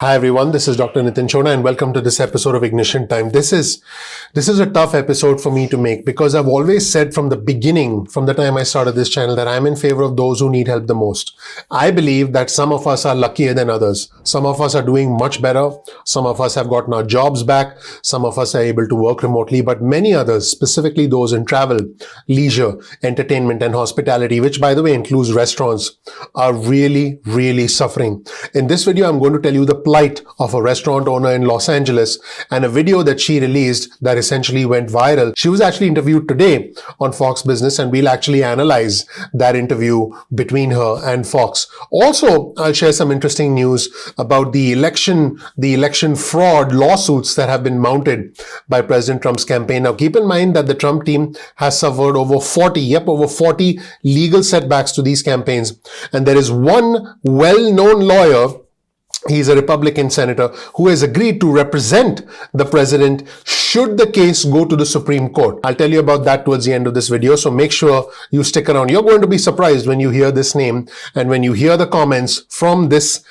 Hi everyone, this is Dr. Nitin Chhoda and welcome to this episode of Ignition Time. This is a tough episode for me to make because I've always said from the beginning, from the time I started this channel, that I'm in favor of those who need help the most. I believe that some of us are luckier than others. Some of us are doing much better. Some of us have gotten our jobs back. Some of us are able to work remotely, but many others, specifically those in travel, leisure, entertainment and hospitality, which by the way includes restaurants, are really, really suffering. In this video, I'm going to tell you the plight of a restaurant owner in Los Angeles and a video that she released that essentially went viral. She was actually interviewed today on Fox Business and we'll actually analyze that interview between her and Fox. Also, I'll share some interesting news about the election fraud lawsuits that have been mounted by President Trump's campaign. Now, keep in mind that the Trump team has suffered over 40 legal setbacks to these campaigns. And there is one well-known lawyer. He's a Republican senator who has agreed to represent the president should the case go to the Supreme Court. I'll tell you about that towards the end of this video, so make sure you stick around. You're going to be surprised when you hear this name and when you hear the comments from this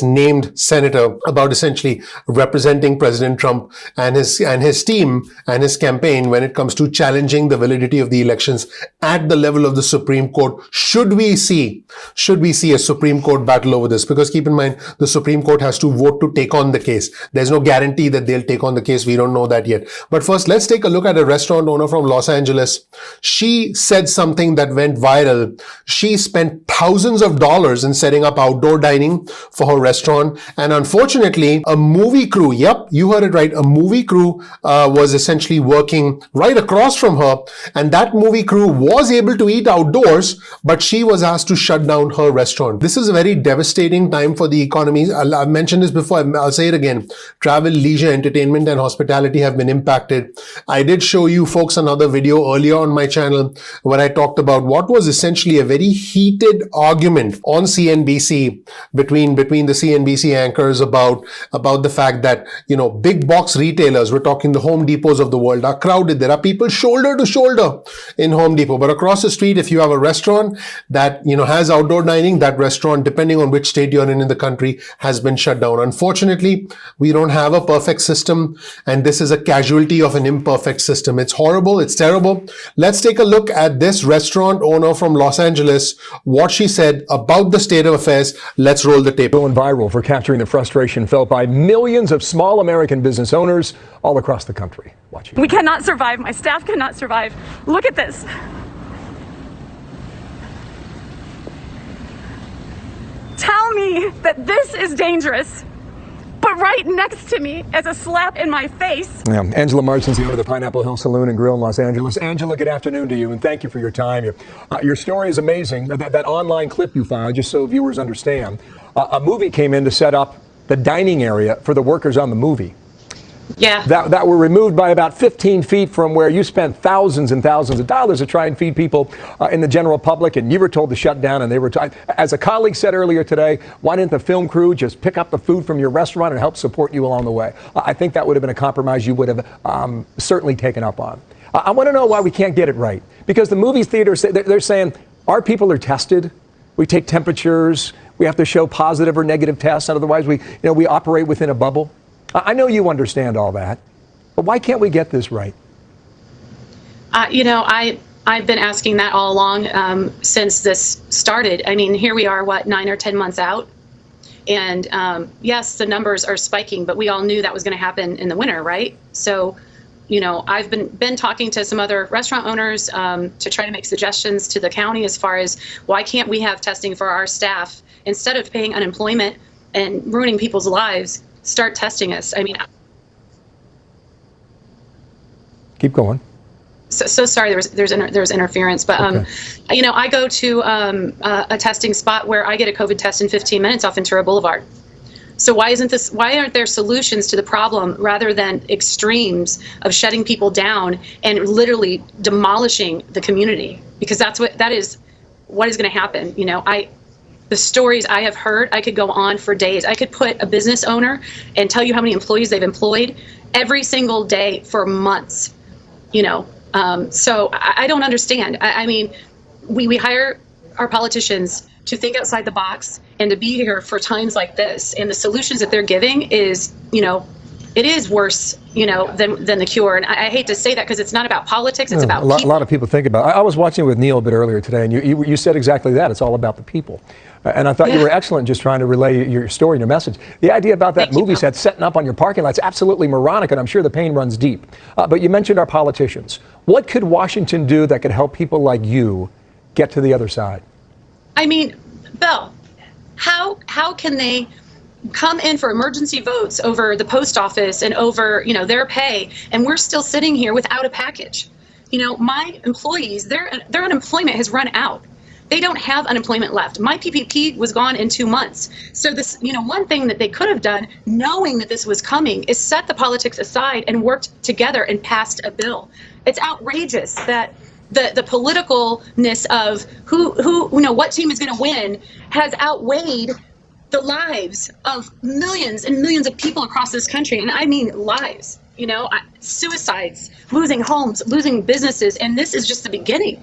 named senator about essentially representing President Trump and his team and his campaign when it comes to challenging the validity of the elections at the level of the Supreme Court. Should we see a Supreme Court battle over this? Because keep in mind, the Supreme Court has to vote to take on the case. There's no guarantee that they'll take on the case. We don't know that yet. But first, let's take a look at a restaurant owner from Los Angeles. She said something that went viral. She spent thousands of dollars in setting up outdoor dining for her restaurant. And unfortunately, a movie crew, yep, you heard it right, a movie crew was essentially working right across from her. And that movie crew was able to eat outdoors, but she was asked to shut down her restaurant. This is a very devastating time for the economy. I've mentioned this before. I'll say it again. Travel, leisure, entertainment, and hospitality have been impacted. I did show you folks another video earlier on my channel where I talked about what was essentially a very heated argument on CNBC between the CNBC anchors about the fact that, big box retailers, we're talking the Home Depots of the world, are crowded. There are people shoulder to shoulder in Home Depot. But across the street, if you have a restaurant that, has outdoor dining, that restaurant, depending on which state you're in the country, has been shut down. Unfortunately, we don't have a perfect system, and this is a casualty of an imperfect system. It's horrible. It's terrible. Let's take a look at this restaurant owner from Los Angeles, what she said about the state of affairs. Let's roll the tape. Going viral for capturing the frustration felt by millions of small American business owners all across the country. Watch it. We cannot survive. My staff cannot survive. Look at this. Tell me that this is dangerous, but right next to me as a slap in my face. Yeah. Angela Marsden's the owner of the Pineapple Hill Saloon and Grill in Los Angeles. Angela, good afternoon to you, and thank you for your time. Your story is amazing. That online clip you found, just so viewers understand, a movie came in to set up the dining area for the workers on the movie. Yeah. That were removed by about 15 feet from where you spent thousands and thousands of dollars to try and feed people in the general public, and you were told to shut down, and they were as a colleague said earlier today, why didn't the film crew just pick up the food from your restaurant and help support you along the way? I think that would have been a compromise you would have certainly taken up on. I want to know why we can't get it right, because the movie theaters, they're saying our people are tested. We take temperatures. We have to show positive or negative tests. Otherwise, we operate within a bubble. I know you understand all that, but why can't we get this right? I've been asking that all along since this started. I mean, here we are, 9 or 10 months out? And yes, the numbers are spiking, but we all knew that was going to happen in the winter, right? So, I've been talking to some other restaurant owners to try to make suggestions to the county as far as why can't we have testing for our staff instead of paying unemployment and ruining people's lives. Start testing us. I mean, keep going. So sorry, there's interference, but okay. I go to a testing spot where I get a COVID test in 15 minutes off Ventura Boulevard. So why aren't there solutions to the problem rather than extremes of shutting people down and literally demolishing the community? Because that is what is going to happen. The stories I have heard, I could go on for days. I could put a business owner and tell you how many employees they've employed every single day for months, So I don't understand. I mean, we hire our politicians to think outside the box and to be here for times like this. And the solutions that they're giving is, it is worse, than the cure. And I hate to say that because it's not about politics, it's about people. A lot of people think about it. I was watching it with Neil a bit earlier today, and you said exactly that. It's all about the people. And I thought you were excellent just trying to relay your story and your message. The idea about that movie set setting up on your parking lot is absolutely moronic, and I'm sure the pain runs deep. But you mentioned our politicians. What could Washington do that could help people like you get to the other side? I mean, Bill, how can they come in for emergency votes over the post office and over, their pay, and we're still sitting here without a package? My employees, their unemployment has run out. They don't have unemployment left. My PPP was gone in 2 months. So this, one thing that they could have done, knowing that this was coming, is set the politics aside and worked together and passed a bill. It's outrageous that the politicalness of who what team is going to win has outweighed the lives of millions and millions of people across this country. And I mean lives, suicides, losing homes, losing businesses. And this is just the beginning.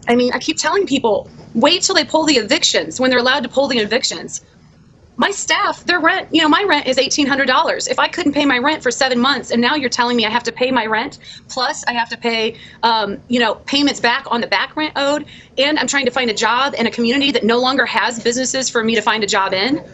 I mean, I keep telling people, wait till they pull the evictions, when they're allowed to pull the evictions. My staff, their rent, my rent is $1,800. If I couldn't pay my rent for 7 months, and now you're telling me I have to pay my rent, plus I have to pay, payments back on the back rent owed, and I'm trying to find a job in a community that no longer has businesses for me to find a job in.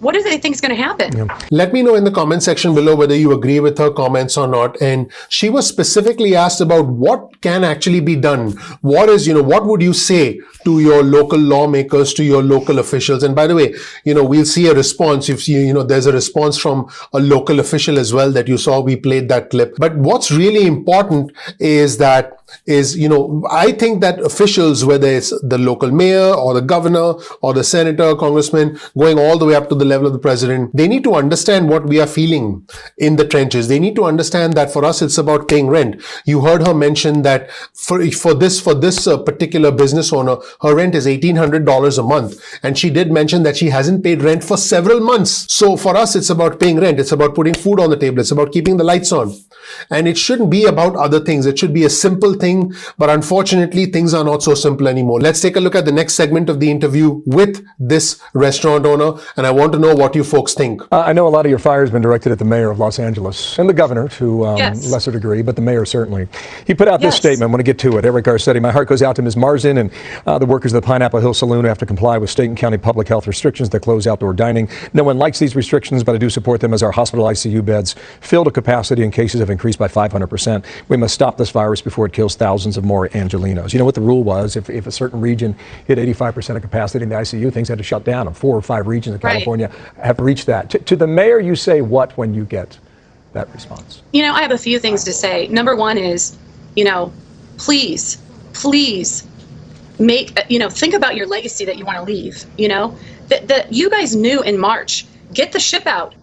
What do they think is going to happen? Let me know in the comment section below whether you agree with her comments or not. And she was specifically asked about what can actually be done. What would you say to your local lawmakers, to your local officials? And by the way, we'll see a response. If there's a response from a local official as well that you saw. We played that clip. But what's really important is I think that officials, whether it's the local mayor or the governor or the senator, congressman, going all the way up to the level of the president, they need to understand what we are feeling in the trenches. They need to understand that for us, it's about paying rent. You heard her mention that for this particular business owner, her rent is $1,800 a month. And she did mention that she hasn't paid rent for several months. So for us, it's about paying rent. It's about putting food on the table. It's about keeping the lights on. And it shouldn't be about other things. It should be a simple thing. But unfortunately, things are not so simple anymore. Let's take a look at the next segment of the interview with this restaurant owner. And I want to know what you folks think. I know a lot of your fire has been directed at the mayor of Los Angeles and the governor to lesser degree, but the mayor certainly. He put out this statement. I want to get to it. Eric Garcetti, my heart goes out to Ms. Marzin and the workers of the Pineapple Hill Saloon who have to comply with state and county public health restrictions that close outdoor dining. No one likes these restrictions, but I do support them as our hospital ICU beds fill to capacity and cases have increased by 500%. We must stop this virus before it kills thousands of more Angelinos. You know what the rule was? If a certain region hit 85% of capacity in the ICU, things had to shut down. 4 or 5 regions in California have reached that. To the mayor, you say what when you get that response? I have a few things to say. Number one is, please make, think about your legacy that you want to leave. That you guys knew in March, get the ship out.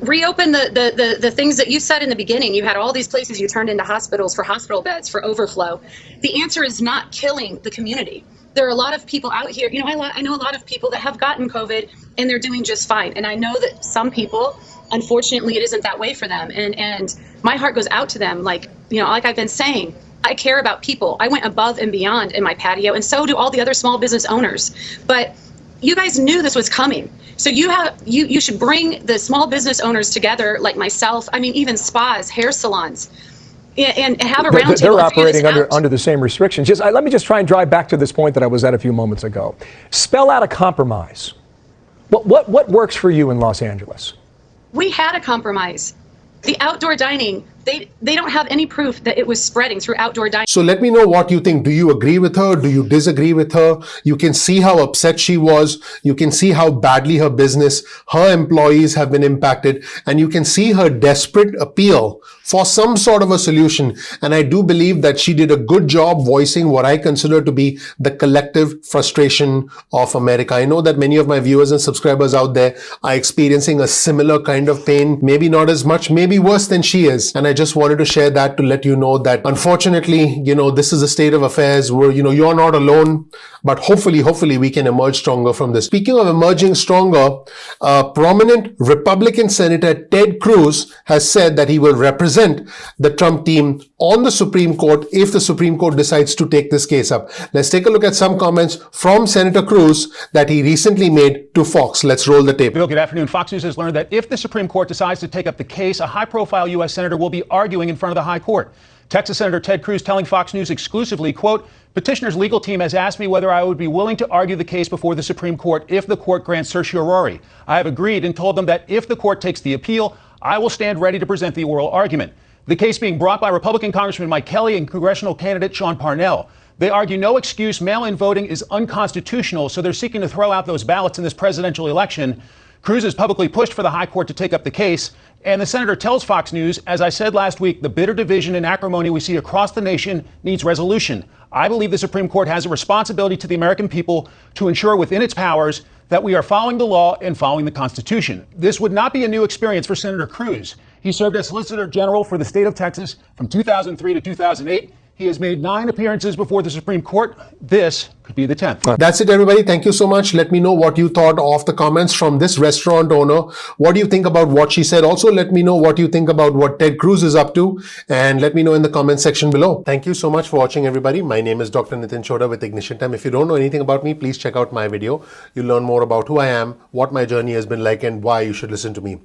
Reopen the things that you said in the beginning. You had all these places you turned into hospitals for hospital beds for overflow. The answer is not killing the community. There are a lot of people out here, I know a lot of people that have gotten COVID and they're doing just fine. And I know that some people, unfortunately, it isn't that way for them. And my heart goes out to them. Like I've been saying, I care about people. I went above and beyond in my patio, and so do all the other small business owners. But you guys knew this was coming. So you should bring the small business owners together, like myself. I mean, even spas, hair salons, and have a roundtable. They're operating under the same restrictions. Let me just try and drive back to this point that I was at a few moments ago. Spell out a compromise. What works for you in Los Angeles? We had a compromise. The outdoor dining, they don't have any proof that it was spreading through outdoor dining. So let me know what you think. Do you agree with her? Do you disagree with her? You can see how upset she was. You can see how badly her business, her employees have been impacted. And you can see her desperate appeal for some sort of a solution. And I do believe that she did a good job voicing what I consider to be the collective frustration of America. I know that many of my viewers and subscribers out there are experiencing a similar kind of pain, maybe not as much, maybe worse than she is. And I just wanted to share that to let you know that unfortunately, this is a state of affairs where, you're not alone, but hopefully we can emerge stronger from this. Speaking of emerging stronger, prominent Republican Senator Ted Cruz has said that he will represent the Trump team on the Supreme Court if the Supreme Court decides to take this case up. Let's take a look at some comments from Senator Cruz that he recently made to Fox. Let's roll the tape. Bill, good afternoon. Fox News has learned that if the Supreme Court decides to take up the case, a high-profile U.S. senator will be arguing in front of the high court. Texas Senator Ted Cruz telling Fox News exclusively, quote, petitioner's legal team has asked me whether I would be willing to argue the case before the Supreme Court if the court grants certiorari. I have agreed and told them that if the court takes the appeal, I will stand ready to present the oral argument. The case being brought by Republican Congressman Mike Kelly and congressional candidate Sean Parnell. They argue no excuse, mail-in voting is unconstitutional, so they're seeking to throw out those ballots in this presidential election. Cruz has publicly pushed for the high court to take up the case, and the senator tells Fox News, as I said last week, the bitter division and acrimony we see across the nation needs resolution. I believe the Supreme Court has a responsibility to the American people to ensure within its powers that we are following the law and following the Constitution. This would not be a new experience for Senator Cruz. He served as Solicitor General for the state of Texas from 2003 to 2008. He has made 9 appearances before the Supreme Court. This could be the 10th. That's it, everybody. Thank you so much. Let me know what you thought of the comments from this restaurant owner. What do you think about what she said? Also, let me know what you think about what Ted Cruz is up to. And let me know in the comment section below. Thank you so much for watching, everybody. My name is Dr. Nitin Chhoda with Ignition Time. If you don't know anything about me, please check out my video. You'll learn more about who I am, what my journey has been like, and why you should listen to me.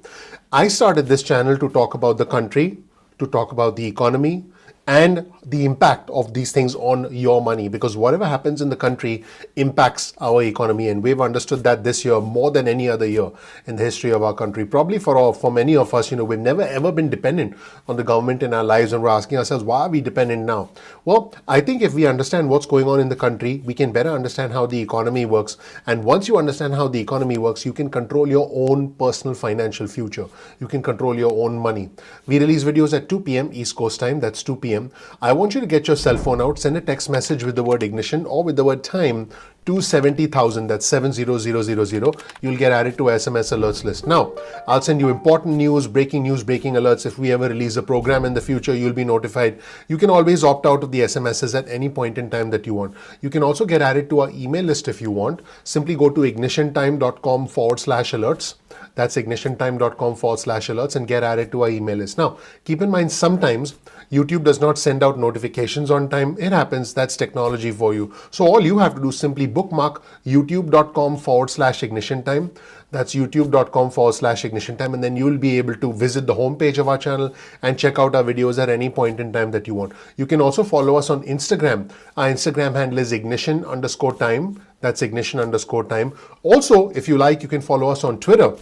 I started this channel to talk about the country, to talk about the economy, and the impact of these things on your money, because whatever happens in the country impacts our economy, and we've understood that this year more than any other year in the history of our country. Probably for many of us, we've never ever been dependent on the government in our lives, and we're asking ourselves, why are we dependent now? Well, I think if we understand what's going on in the country, we can better understand how the economy works, and once you understand how the economy works, you can control your own personal financial future. You can control your own money. We release videos at 2 p.m. East Coast time. That's 2 p.m. I want you to get your cell phone out, send a text message with the word ignition or with the word time to 70,000, that's 70000. You'll get added to SMS alerts list. Now, I'll send you important news, breaking alerts. If we ever release a program in the future, you'll be notified. You can always opt out of the SMSs at any point in time that you want. You can also get added to our email list if you want. Simply go to ignitiontime.com/alerts. That's ignitiontime.com/alerts and get added to our email list. Now, keep in mind, sometimes YouTube does not send out notifications on time. It happens. That's technology for you. So all you have to do is simply bookmark youtube.com/ignitiontime. That's youtube.com/ignitiontime. And then you'll be able to visit the homepage of our channel and check out our videos at any point in time that you want. You can also follow us on Instagram. Our Instagram handle is ignition_time. That's ignition_time. Also, if you like, you can follow us on Twitter.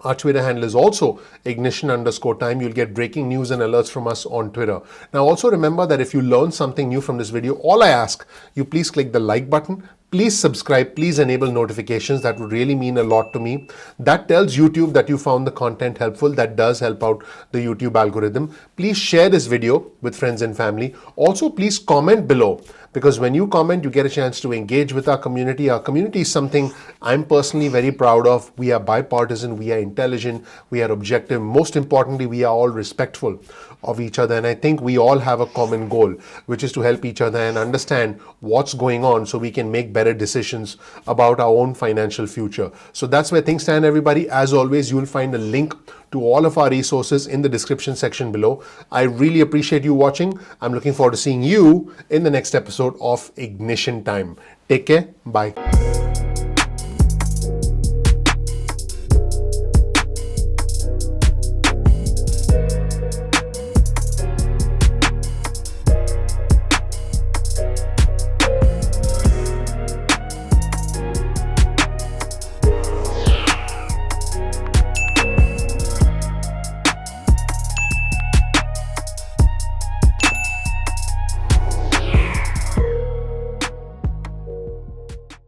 Our Twitter handle is also ignition_time. You'll get breaking news and alerts from us on Twitter. Now, also remember that if you learn something new from this video, all I ask you, please click the like button. Please subscribe, please enable notifications. That would really mean a lot to me. That tells YouTube that you found the content helpful. That does help out the YouTube algorithm. Please share this video with friends and family. Also, please comment below, because when you comment, you get a chance to engage with our community. Our community is something I'm personally very proud of. We are bipartisan, we are intelligent, we are objective. Most importantly, we are all respectful of each other. And I think we all have a common goal, which is to help each other and understand what's going on so we can make better decisions about our own financial future. So that's where things stand, everybody. As always, you'll find a link to all of our resources in the description section below. I really appreciate you watching. I'm looking forward to seeing you in the next episode of Ignition Time. Take care. Bye.